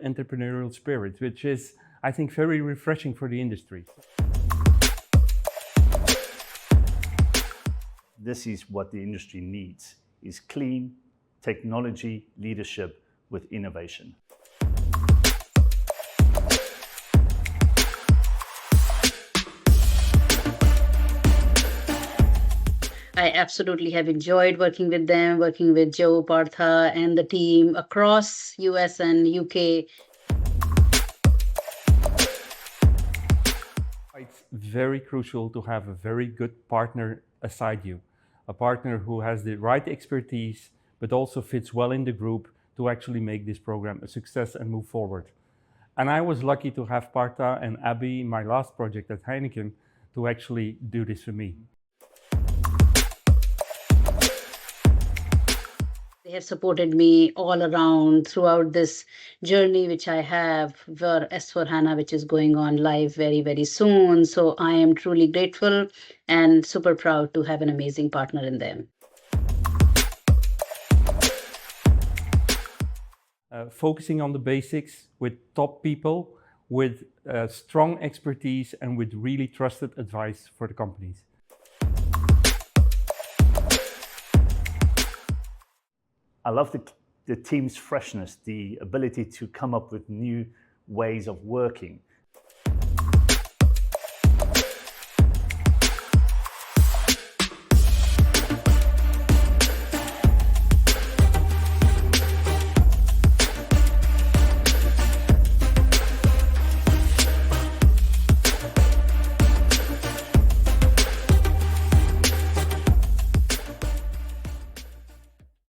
entrepreneurial spirit, which is, I think, very refreshing for the industry. This is what the industry needs, is clean technology leadership with innovation. I absolutely have enjoyed working with them, working with Joe, Partha, and the team across US and UK. It's very crucial to have a very good partner aside you, a partner who has the right expertise, but also fits well in the group to actually make this program a success and move forward. And I was lucky to have Partha and Abby, my last project at Heineken, to actually do this for me. They have supported me all around throughout this journey, which I have for S4HANA, which is going on live very, very soon. So I am truly grateful and super proud to have an amazing partner in them. Focusing on the basics with top people, with strong expertise and with really trusted advice for the companies. I love the team's freshness, the ability to come up with new ways of working.